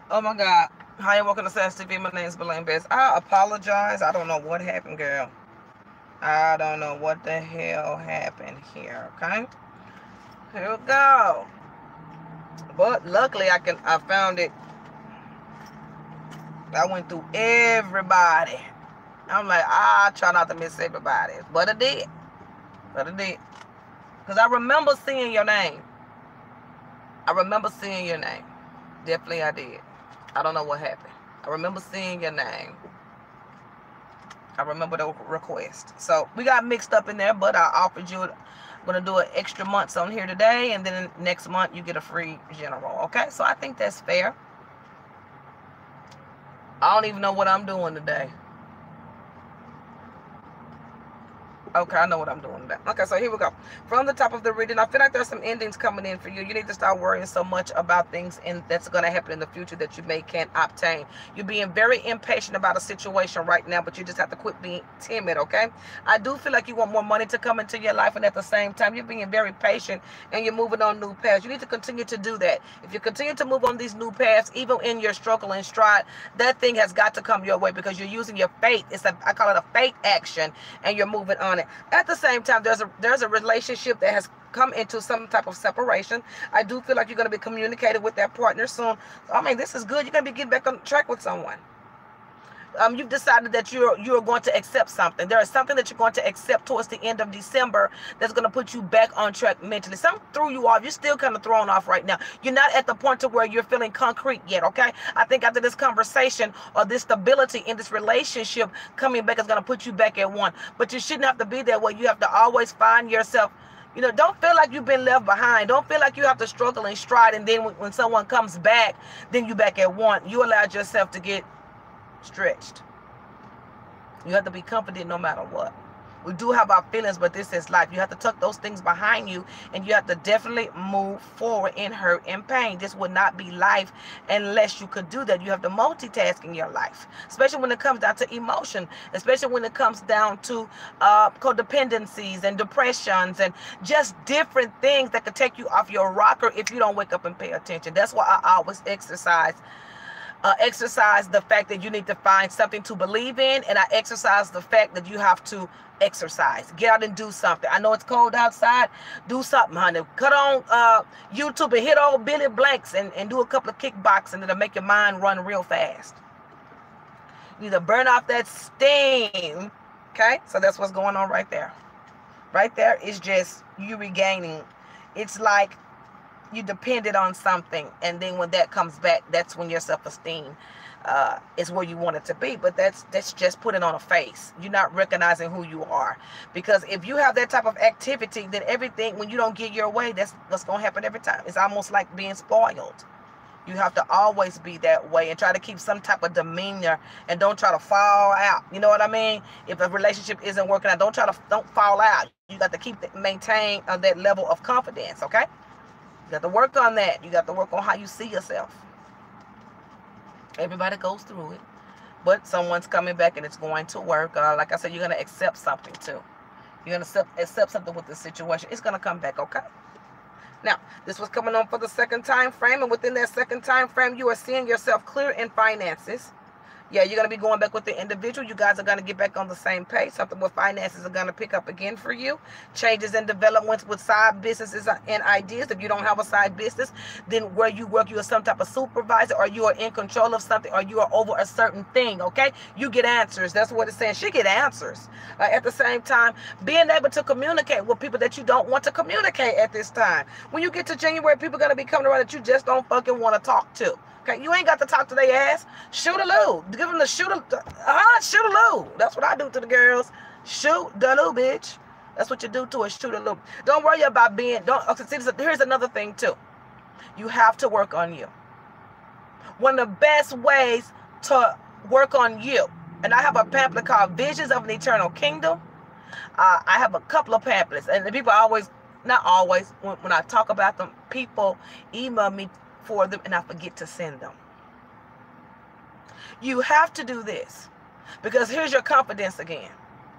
Oh my God. Hi and welcome to Sass TV. My name is Belen Best. I apologize. I don't know what happened, girl. I don't know what the hell happened here, okay? Here we go. But luckily I found it. I went through everybody. I'm like, I try not to miss everybody. But I did. But I did. Because I remember seeing your name. I remember seeing your name. Definitely I did. I don't know what happened. I remember seeing your name. I remember the request. So we got mixed up in there, but I offered you, I'm going to do an extra months on here today, and then next month you get a free general. Okay? So I think that's fair. I don't even know what I'm doing today. Okay, I know what I'm doing today. Okay, so here we go. From the top of the reading, I feel like there's some endings coming in for you. You need to start worrying so much about things that's going to happen in the future that you can't obtain. You're being very impatient about a situation right now, but you just have to quit being timid, okay? I do feel like you want more money to come into your life, and at the same time, you're being very patient and you're moving on new paths. You need to continue to do that. If you continue to move on these new paths, even in your struggle and stride, that thing has got to come your way because you're using your faith. I call it a faith action, and you're moving on it. At the same time, there's a relationship that has come into some type of separation. I do feel like you're going to be communicating with that partner soon. I mean, this is good. You're going to be getting back on track with someone. You've decided that you're going to accept something. There is something that you're going to accept towards the end of December that's going to put you back on track mentally. Something threw you off. You're still kind of thrown off right now. You're not at the point to where you're feeling concrete yet, okay? I think after this conversation or this stability in this relationship, coming back is going to put you back at one. But you shouldn't have to be that way. You have to always find yourself. Don't feel like you've been left behind. Don't feel like you have to struggle and stride, and then when someone comes back, then you back at one. You allowed yourself to get stretched. You have to be confident no matter what. We do have our feelings, but this is life. You have to tuck those things behind you, and you have to definitely move forward in hurt and pain. This would not be life unless you could do that. You have to multitask in your life, especially when it comes down to emotion, especially when it comes down to codependencies and depressions and just different things that could take you off your rocker if you don't wake up and pay attention. That's why I always exercise the fact that you need to find something to believe in, and I exercise the fact that you have to exercise. Get out and do something. I know it's cold outside. Do something, honey. Cut on YouTube and hit old Billy Blanks and do a couple of kickboxing that'll make your mind run real fast. You need to burn off that steam. Okay? So that's what's going on right there. Right there is just you regaining. It's like you depended on something, and then when that comes back, that's when your self-esteem is where you want it to be. But that's just putting on a face. You're not recognizing who you are, because if you have that type of activity, then everything, when you don't get your way, that's what's going to happen every time. It's almost like being spoiled. You have to always be that way and try to keep some type of demeanor, and don't try to fall out. You know what I mean? If a relationship isn't working out, don't fall out. You got to maintain that level of confidence, okay? You got to work on that. You got to work on how you see yourself. Everybody goes through it. But someone's coming back and it's going to work. Like I said, you're going to accept something too. You're going to accept something with the situation. It's going to come back, okay? Now, this was coming on for the second time frame. And within that second time frame, you are seeing yourself clear in finances. Yeah, you're going to be going back with the individual. You guys are going to get back on the same page. Something with finances are going to pick up again for you. Changes and developments with side businesses and ideas. If you don't have a side business, then where you work, you are some type of supervisor, or you are in control of something, or you are over a certain thing, okay? You get answers. That's what it's saying. She get answers. At the same time, being able to communicate with people that you don't want to communicate at this time. When you get to January, people are going to be coming around that you just don't fucking want to talk to. Okay, you ain't got to talk to their ass. Shoot-a-loo. Give them the shoot-a-loo. That's what I do to the girls. Shoot-a-loo, bitch. That's what you do to a shoot-a-loo. Don't worry about being... Here's another thing, too. You have to work on you. One of the best ways to work on you, and I have a pamphlet called Visions of an Eternal Kingdom. I have a couple of pamphlets, and the people always... Not always. When I talk about them, people email me for them, and I forget to send them. You have to do this, because here's your confidence again.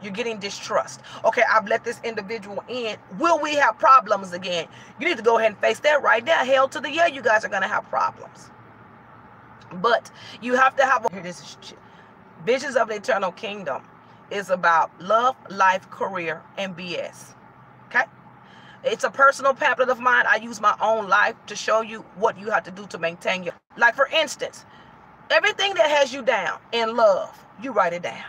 You're getting distrust. Okay, I've let this individual in. Will we have problems again? You need to go ahead and face that right now. Hell to the yeah, you guys are going to have problems. But you have to have here. This is Visions of the Eternal Kingdom is about love, life, career, and BS. Okay? It's a personal pamphlet of mine. I use my own life to show you what you have to do to maintain your, like for instance, everything that has you down in love, you write it down.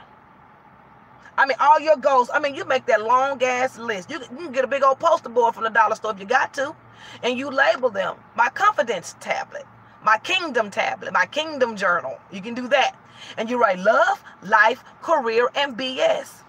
I mean, all your goals. I mean, you make that long ass list. You can get a big old poster board from the dollar store if you got to, and you label them. My confidence tablet, my kingdom tablet, my kingdom journal. You can do that, and you write love, life, career, and BS.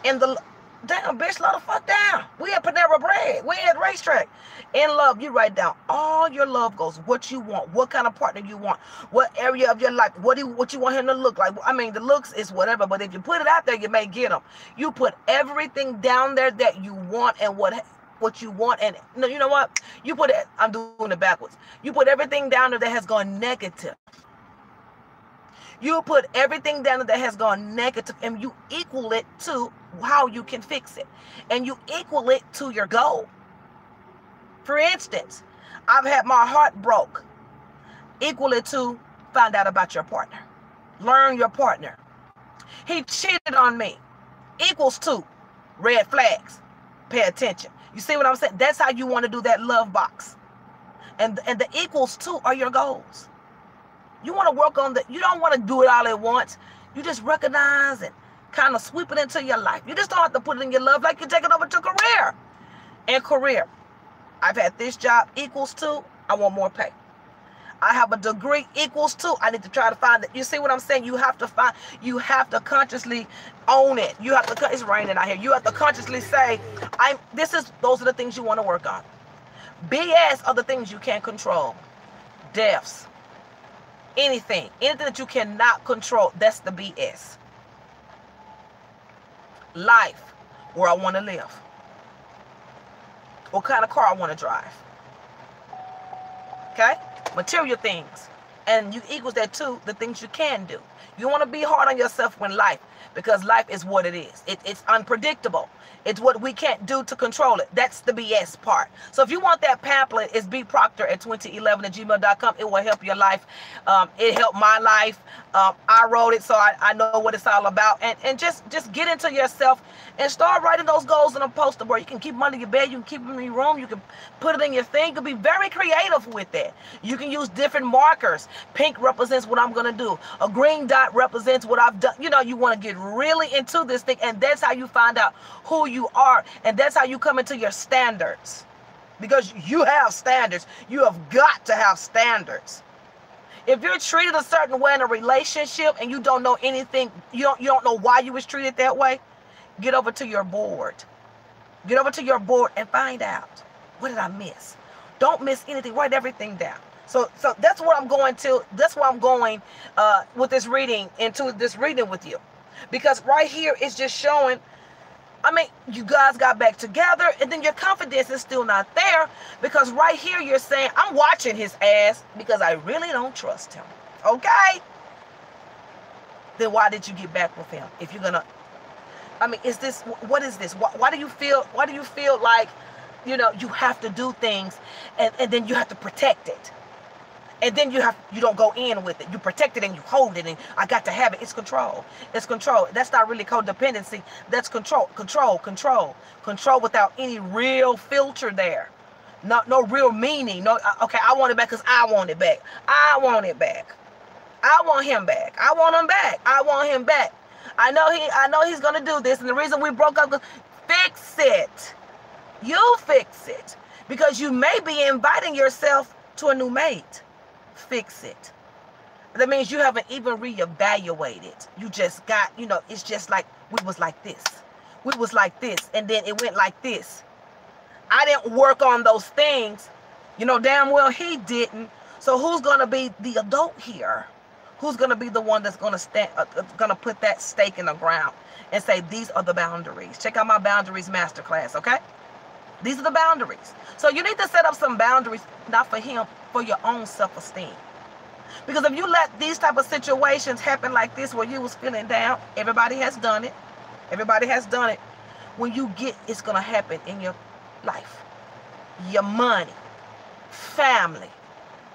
And the damn bitch, slow the fuck down. We at Panera Bread. We at racetrack. In love, you write down all your love goals, what you want, what kind of partner you want, what area of your life, what you want him to look like. I mean, the looks is whatever, but if you put it out there, you may get them. You put everything down there that you want and what you want, and no, you know what? You put it. I'm doing it backwards. You put everything down there that has gone negative. You put everything down there that has gone negative, and you equal it to how you can fix it, and you equal it to your goal. For instance, I've had my heart broke. Equal it to find out about your partner. Learn your partner. He cheated on me. Equals to red flags. Pay attention. You see what I'm saying? That's how you want to do that love box. And the equals to are your goals. You want to work on that. You don't want to do it all at once. You just recognize and kind of sweep it into your life. You just don't have to put it in your love like you take it over to career. And career. I've had this job equals to, I want more pay. I have a degree equals to, I need to try to find it. You see what I'm saying? You have to consciously own it. You have to, it's raining out here. You have to consciously say, those are the things you want to work on. BS are the things you can't control. Deaths. Anything that you cannot control, that's the BS. Life, where I want to live. What kind of car I want to drive. Okay? Material things. And you equals that to the things you can do. You want to be hard on yourself when life, because life is what it is. It's unpredictable. It's what we can't do to control it. That's the BS part. So if you want that pamphlet, it's bproctor@2011@gmail.com. It will help your life. It helped my life. I wrote it, so I know what it's all about. And just get into yourself and start writing those goals in a poster board. You can keep them under your bed. You can keep them in your room. You can put it in your thing. You can be very creative with that. You can use different markers. Pink represents what I'm going to do. A green dot represents what I've done. You know, you want to get really into this thing, and that's how you find out who you are, and that's how you come into your standards, because you have standards. You have got to have standards. If you're treated a certain way in a relationship and you don't know anything, you don't know why you was treated that way, get over to your board. Get over to your board and find out, what did I miss? Don't miss anything. Write everything down. So that's what I'm going to. That's where I'm going with this reading, into this reading with you, because right here it's just showing. I mean, you guys got back together, and then your confidence is still not there, because right here you're saying, I'm watching his ass because I really don't trust him. Okay? Then why did you get back with him? If you're gonna, I mean, what is this? Why do you feel like, you know, you have to do things and then you have to protect it? And then you don't go in with it. You protect it and you hold it, and I got to have it. It's control. It's control. That's not really codependency. That's control. Control without any real filter there. No real meaning. No, okay, I want it back because I want it back. I want it back. I want him back. I want him back. I want him back. I know he's gonna do this, and the reason we broke up, fix it. You fix it, because you may be inviting yourself to a new mate. Fix it. That means you haven't even reevaluated. You just got, you know, it's just like, we was like this. We was like this, and then it went like this. I didn't work on those things. You know damn well he didn't. So who's going to be the adult here? Who's going to be the one that's going to stand, going to put that stake in the ground and say, these are the boundaries. Check out my boundaries masterclass, okay? These are the boundaries. So you need to set up some boundaries, not for him, for your own self-esteem. Because if you let these type of situations happen like this, where you was feeling down, everybody has done it. Everybody has done it. When you get, it's going to happen in your life, your money, family,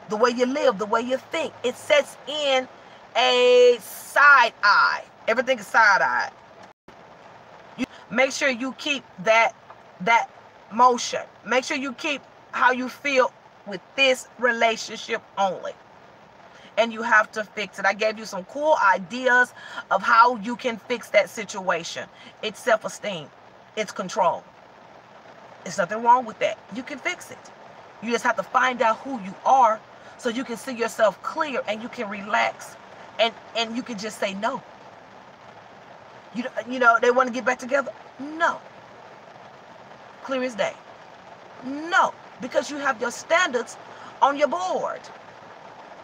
the way you live, the way you think. It sets in a side eye. Everything is side eye. Make sure you keep that motion. Make sure you keep how you feel with this relationship only. And you have to fix it. I gave you some cool ideas of how you can fix that situation. It's self-esteem. It's control. There's nothing wrong with that. You can fix it. You just have to find out who you are so you can see yourself clear and you can relax. And you can just say no. You know, they want to get back together? No. Clear as day. No. Because you have your standards on your board.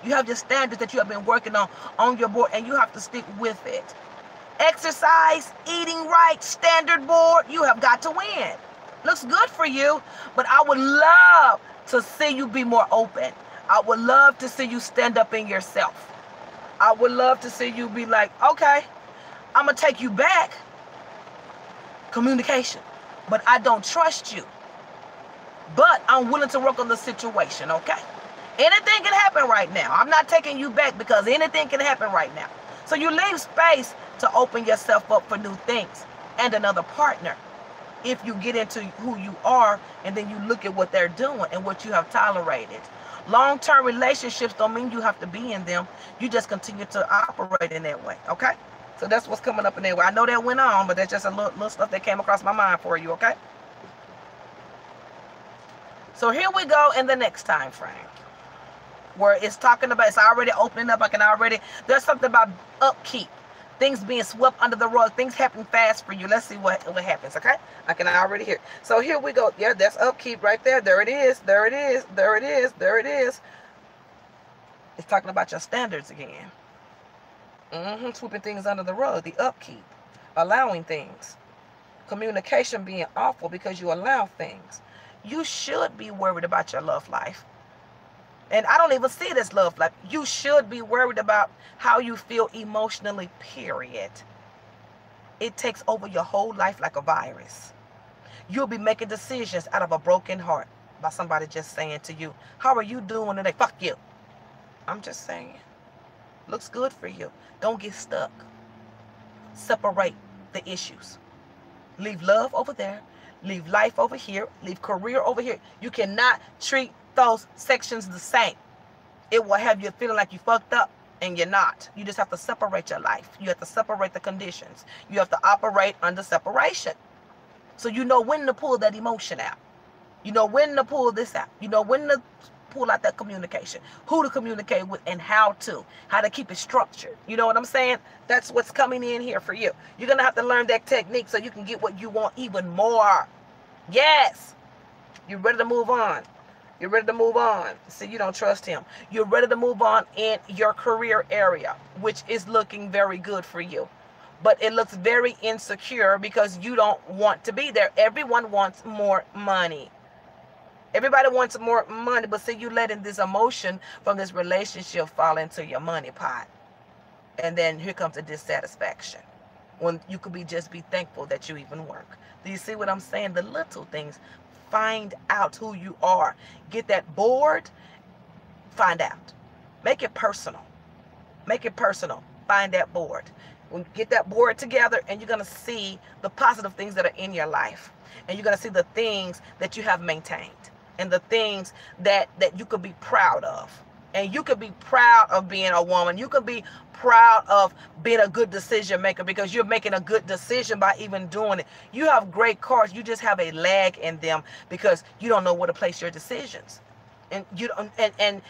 You have your standards that you have been working on your board, and you have to stick with it. Exercise, eating right, standard board, you have got to win. Looks good for you, but I would love to see you be more open. I would love to see you stand up in yourself. I would love to see you be like, okay, I'm going to take you back. Communication. But I don't trust you. But I'm willing to work on the situation, okay? Anything can happen right now. I'm not taking you back because anything can happen right now. So you leave space to open yourself up for new things and another partner. If you get into who you are and then you look at what they're doing and what you have tolerated. Long-term relationships don't mean you have to be in them. You just continue to operate in that way, okay? So that's what's coming up in that way. I know that went on, but that's just a little stuff that came across my mind for you, okay? So here we go in the next time frame, where it's talking about, it's already opening up. There's something about upkeep. Things being swept under the rug. Things happen fast for you. Let's see what happens, okay? I can already hear. So here we go. Yeah, that's upkeep right there. There it is. There it is. There it is. There it is. It's talking about your standards again. Sweeping things under the rug. The upkeep. Allowing things. Communication being awful because you allow things. You should be worried about your love life. And I don't even see it as love life. You should be worried about how you feel emotionally, period. It takes over your whole life like a virus. You'll be making decisions out of a broken heart by somebody just saying to you, how are you doing today? Fuck you. I'm just saying. Looks good for you. Don't get stuck. Separate the issues. Leave love over there. Leave life over here. Leave career over here. You cannot treat those sections the same. It will have you feeling like you fucked up, and you're not. You just have to separate your life. You have to separate the conditions. You have to operate under separation. So you know when to pull that emotion out. You know when to pull this out. You know when to pull out that communication. Who to communicate with and how to keep it structured. You know what I'm saying? That's what's coming in here for you. You're going to have to learn that technique so you can get what you want even more. Yes. You're ready to move on. You're ready to move on. See, you don't trust him. You're ready to move on in your career area, which is looking very good for you. But it looks very insecure because you don't want to be there. Everyone wants more money. Everybody wants more money, but see, you letting this emotion from this relationship fall into your money pot. And then here comes the dissatisfaction. When you could just be thankful that you even work. Do you see what I'm saying? The little things. Find out who you are. Get that board. Find out. Make it personal. Make it personal. Find that board. When you get that board together, and you're going to see the positive things that are in your life. And you're going to see the things that you have maintained. And the things that you could be proud of. And you could be proud of being a woman. You could be proud of being a good decision maker because you're making a good decision by even doing it. You have great cars. You just have a lag in them because you don't know where to place your decisions. And you don't, and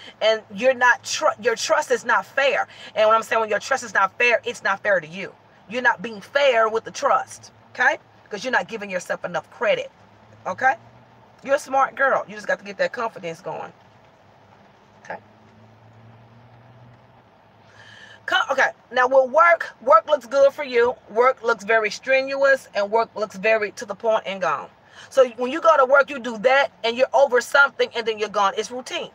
you're not your trust is not fair. And when I'm saying when your trust is not fair, it's not fair to you. You're not being fair with the trust, okay? Because you're not giving yourself enough credit, okay? You're a smart girl. You just got to get that confidence going. Okay. Okay. Now with work looks good for you. Work looks very strenuous, and work looks very to the point and gone. So when you go to work, you do that, and you're over something, and then you're gone. It's routine.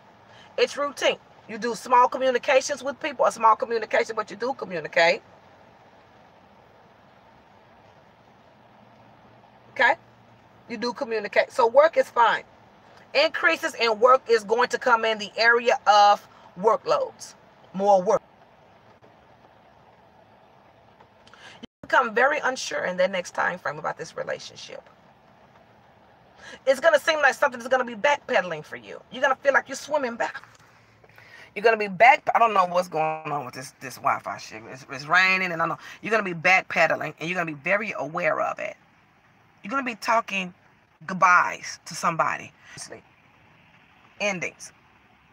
It's routine. You do small communications with people. A small communication, but you do communicate. Okay. You do communicate. So work is fine. Increases in work is going to come in the area of workloads, more work. You become very unsure in that next time frame about this relationship. It's going to seem like something is going to be backpedaling for you. You're going to feel like you're swimming back. You're going to be back. I don't know what's going on with this Wi-Fi shit. It's raining, and I know you're going to be backpedaling, and you're going to be very aware of it. You're going to be talking goodbyes to somebody. Endings.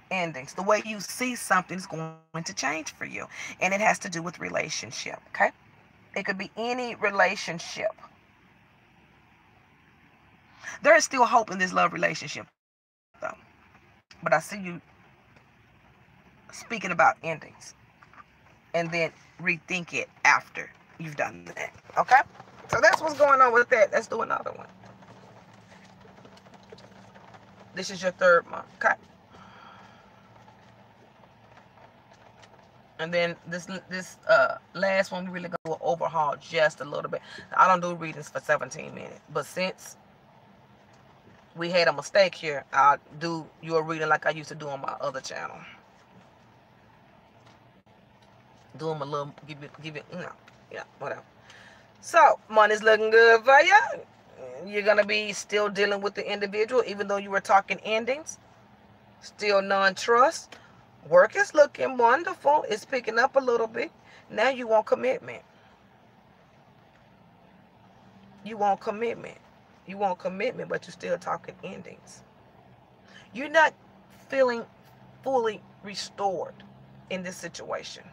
The way you see something is going to change for you, and it has to do with relationship. Okay, it could be any relationship. There is still hope in this love relationship, though. But I see you speaking about endings, and then rethink it after you've done that. Okay, so that's what's going on with that. Let's do another one. This is your third month. Okay. And then this last one, we really going to overhaul just a little bit. I don't do readings for 17 minutes. But since we had a mistake here, I'll do your reading like I used to do on my other channel. Do them a little, give it, yeah, whatever. So, money's looking good for you. You're going to be still dealing with the individual, even though you were talking endings. Still non-trust. Work is looking wonderful. It's picking up a little bit. Now you want commitment. You want commitment. You want commitment, but you're still talking endings. You're not feeling fully restored in this situation.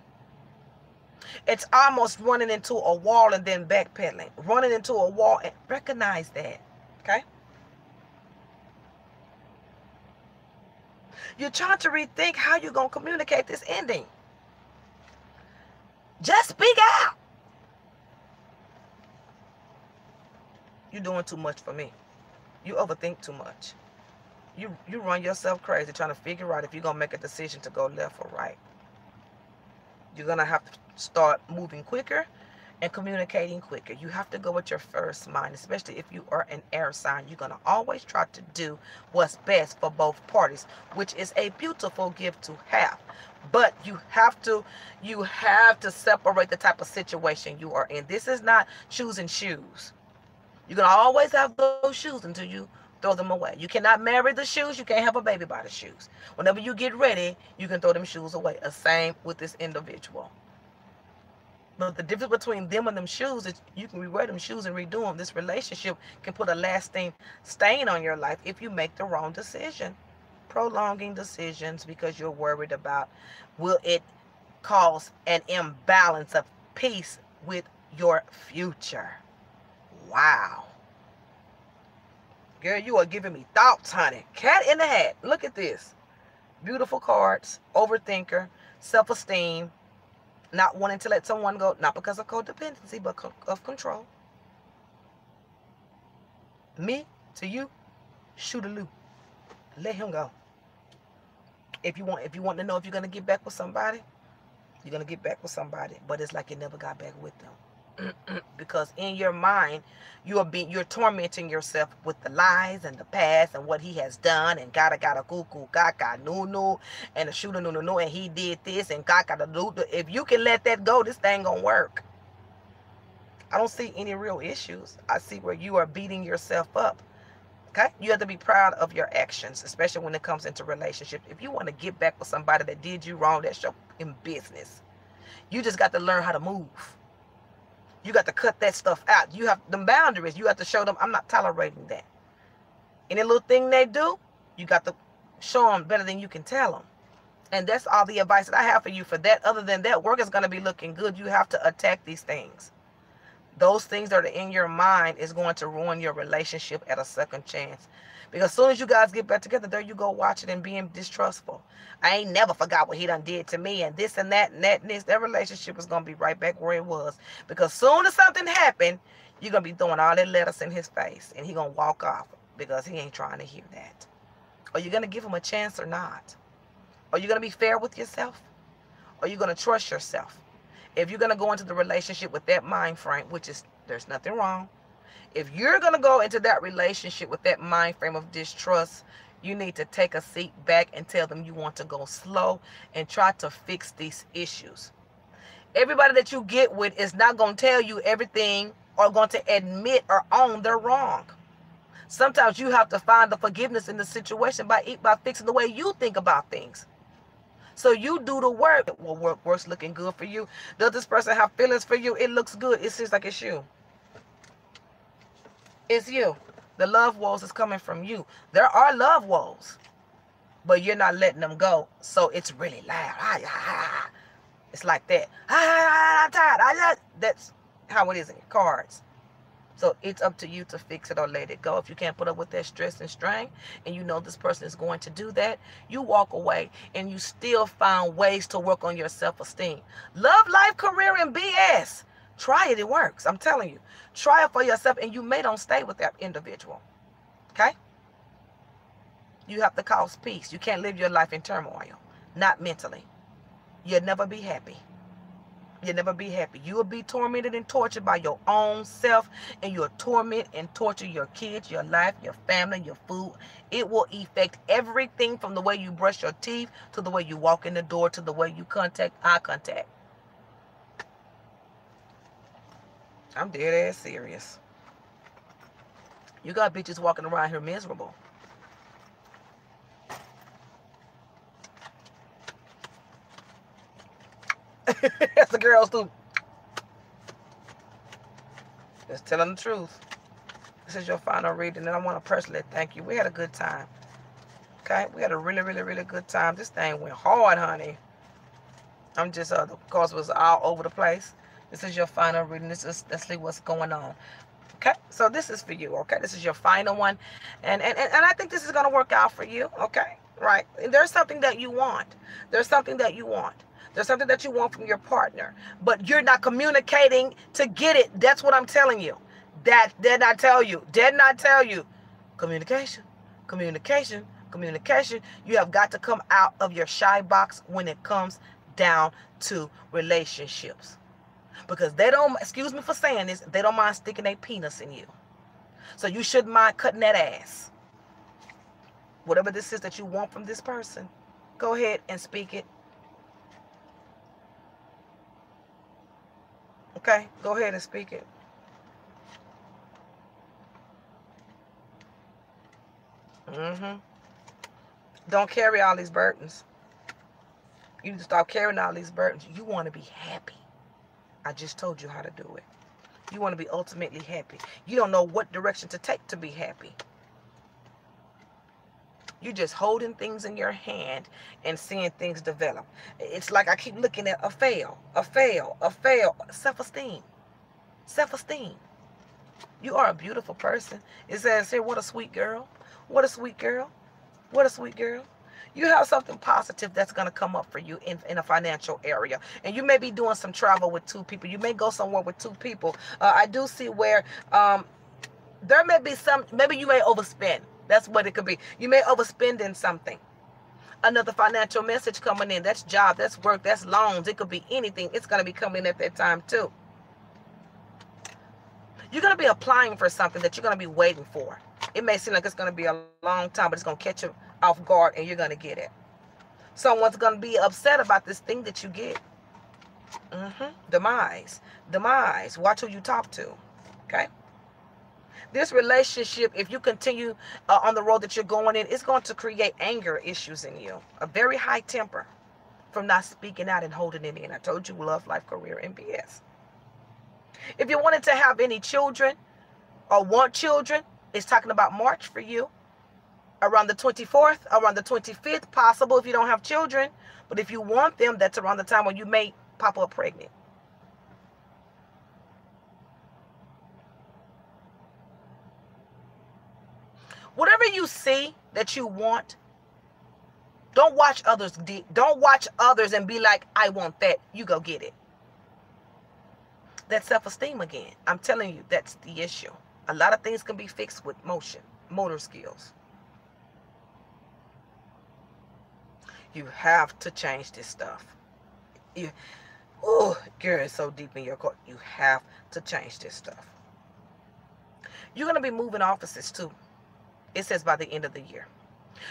It's almost running into a wall and then backpedaling. Running into a wall, and recognize that. Okay? You're trying to rethink how you're going to communicate this ending. Just speak out. You're doing too much for me. You overthink too much. You run yourself crazy trying to figure out if you're going to make a decision to go left or right. You're going to have to start moving quicker and communicating quicker. You have to go with your first mind, especially if you are an air sign. You're going to always try to do what's best for both parties, which is a beautiful gift to have. But you have to separate the type of situation you are in. This is not choosing shoes. You're going to always have those shoes until you throw them away. You cannot marry the shoes. You can't have a baby by the shoes. Whenever you get ready, you can throw them shoes away. The same with this individual. But the difference between them and them shoes is you can rewear them shoes and redo them. This relationship can put a lasting stain on your life if you make the wrong decision. Prolonging decisions because you're worried about, will it cause an imbalance of peace with your future? Wow. Girl, you are giving me thoughts, honey. Cat in the hat. Look at this. Beautiful cards. Overthinker. Self-esteem. Not wanting to let someone go, not because of codependency, but of control. Me to you, shoot a loop. Let him go. If you want to know if you're gonna get back with somebody, you're gonna get back with somebody, but it's like you never got back with them. Because in your mind, you're tormenting yourself with the lies and the past and what he has done and gotta cuckoo gaga no and the shooter no and he did this and gaga do. If you can let that go, this thing gonna work. I don't see any real issues. I see where you are beating yourself up. Okay, you have to be proud of your actions, especially when it comes into relationships. If you want to get back with somebody that did you wrong, that's your in business. You just got to learn how to move. You got to cut that stuff out. You have them boundaries. You have to show them, I'm not tolerating that. Any little thing they do, you got to show them better than you can tell them. And that's all the advice that I have for you for that. Other than that, work is going to be looking good. You have to attack these things. Those things that are in your mind is going to ruin your relationship at a second chance. Because as soon as you guys get back together, there you go watching and being distrustful. I ain't never forgot what he done did to me and this and that and that and this. That relationship is going to be right back where it was. Because soon as something happened, you're going to be throwing all that letters in his face. And he going to walk off because he ain't trying to hear that. Are you going to give him a chance or not? Are you going to be fair with yourself? Are you going to trust yourself? If you're going to go into the relationship with that mind frame, which is, there's nothing wrong. If you're going to go into that relationship with that mind frame of distrust, You need to take a seat back and tell them you want to go slow and try to fix these issues. Everybody that you get with is not going to tell you everything or going to admit or own they're wrong. Sometimes you have to find the forgiveness in the situation by fixing the way you think about things. So you do the work. Well, work's looking good for you. Does this person have feelings for you? It looks good. It seems like it's you. It's you. The love woes is coming from you. There are love woes, but you're not letting them go. So it's really loud. It's like that. I'm tired. That's how it is in cards. So it's up to you to fix it or let it go. If you can't put up with that stress and strain, and you know this person is going to do that, you walk away and you still find ways to work on your self-esteem. Love, life, career, and BS. Try it. It works. I'm telling you. Try it for yourself, and you may don't stay with that individual. Okay? You have to cause peace. You can't live your life in turmoil. Not mentally. You'll never be happy. You'll never be happy. You will be tormented and tortured by your own self, and you'll torment and torture your kids, your life, your family, your food. It will affect everything from the way you brush your teeth to the way you walk in the door to the way you eye contact. I'm dead ass serious. You got bitches walking around here miserable. That's the girls too. Just telling the truth. This is your final reading, and I want to personally thank you. We had a good time. Okay? We had a really, really, really good time. This thing went hard, honey. I'm just, the course was all over the place. This is your final reading. Let's see what's going on. Okay? So this is for you, okay? This is your final one. And I think this is going to work out for you, okay? Right? And there's something that you want. There's something that you want. There's something that you want from your partner, but you're not communicating to get it. That's what I'm telling you. That did not tell you. Did not tell you. Communication, communication, communication. You have got to come out of your shy box when it comes down to relationships, because they don't, excuse me for saying this, they don't mind sticking their penis in you. So you shouldn't mind cutting that ass. Whatever this is that you want from this person, go ahead and speak it. Okay, go ahead and speak it. Don't carry all these burdens. You need to stop carrying all these burdens. You want to be happy. I just told you how to do it. You want to be ultimately happy. You don't know what direction to take to be happy. You're just holding things in your hand and seeing things develop. It's like I keep looking at a fail. Self-esteem. Self-esteem. You are a beautiful person. It says here, what a sweet girl. What a sweet girl. What a sweet girl. You have something positive that's going to come up for you in a financial area. And you may be doing some travel with two people. You may go somewhere with two people. I do see where there may be maybe you may overspend. That's what it could be. You may overspend in something. Another financial message coming in. That's job, that's work, that's loans. It could be anything. It's going to be coming in at that time too. You're going to be applying for something that you're going to be waiting for. It may seem like it's going to be a long time, but it's going to catch you off guard and you're going to get it. Someone's going to be upset about this thing that you get. Demise. Demise. Watch who you talk to. Okay? This relationship, if you continue on the road that you're going in, it's going to create anger issues in you. A very high temper from not speaking out and holding it in. I told you love, life, career, and BS. If you wanted to have any children or want children, it's talking about March for you. Around the 24th, around the 25th, possible if you don't have children. But if you want them, that's around the time when you may pop up pregnant. Whatever you see that you want, don't watch others. Don't watch others and be like, I want that. You go get it. That's self-esteem again. I'm telling you, that's the issue. A lot of things can be fixed with motor skills. You have to change this stuff. Oh, girl, it's so deep in your core. You have to change this stuff. You're going to be moving offices too. It says by the end of the year.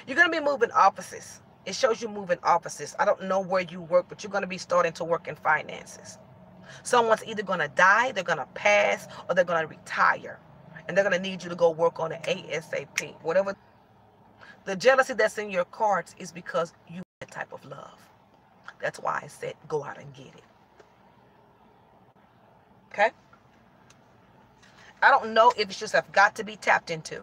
You're going to be moving offices. It shows you moving offices. I don't know where you work, but you're going to be starting to work in finances. Someone's either going to die, they're going to pass, or they're going to retire. And they're going to need you to go work on it ASAP. Whatever. The jealousy that's in your cards is because you have that type of love. That's why I said go out and get it. Okay? I don't know if issues have got to be tapped into.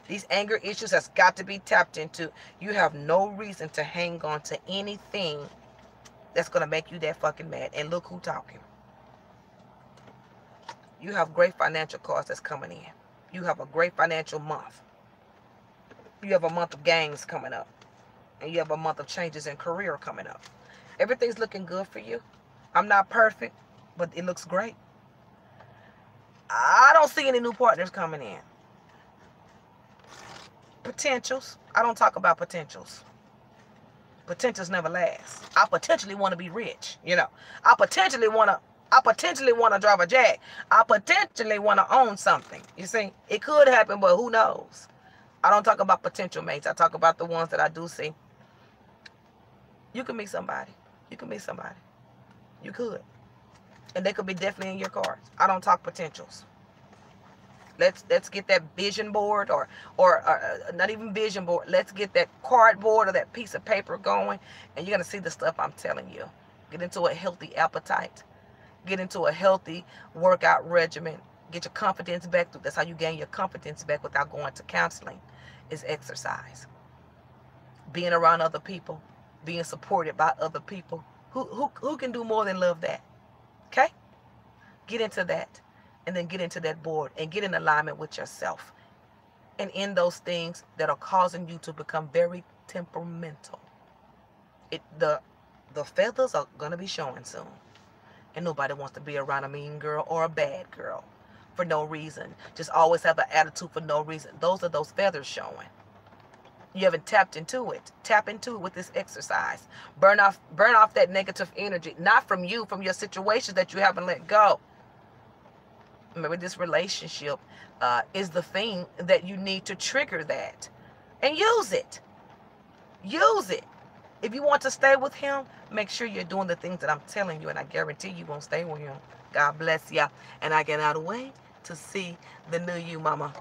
These anger issues has got to be tapped into. You have no reason to hang on to anything that's going to make you that fucking mad. And look who talking. You have great financial cards that's coming in. You have a great financial month. You have a month of gains coming up. And you have a month of changes in career coming up. Everything's looking good for you. I'm not perfect, but it looks great. I don't see any new partners coming in. Potentials. I don't talk about potentials. Potentials never last. I potentially want to be rich, you know. I potentially want to drive a Jag. I potentially want to own something. You see, it could happen, but who knows? I don't talk about potential mates. I talk about the ones that I do see. You can meet somebody. You can meet somebody. You could. And they could be definitely in your cards. I don't talk potentials. Let's get that vision board or not even vision board. Let's get that cardboard or that piece of paper going. And you're going to see the stuff I'm telling you. Get into a healthy appetite. Get into a healthy workout regimen. Get your confidence back. That's how you gain your confidence back without going to counseling. Is exercise. Being around other people. Being supported by other people. Who can do more than love that? Okay? Get into that. And then get into that board. And get in alignment with yourself. And in those things that are causing you to become very temperamental. The feathers are going to be showing soon. And nobody wants to be around a mean girl or a bad girl. For no reason. Just always have an attitude for no reason. Those are those feathers showing. You haven't tapped into it. Tap into it with this exercise. Burn off that negative energy. Not from you, from your situations that you haven't let go. Maybe this relationship is the thing that you need to trigger that. And use it. Use it. If you want to stay with him, make sure you're doing the things that I'm telling you. And I guarantee you won't stay with him. God bless ya. And I cannot wait to see the new you, mama.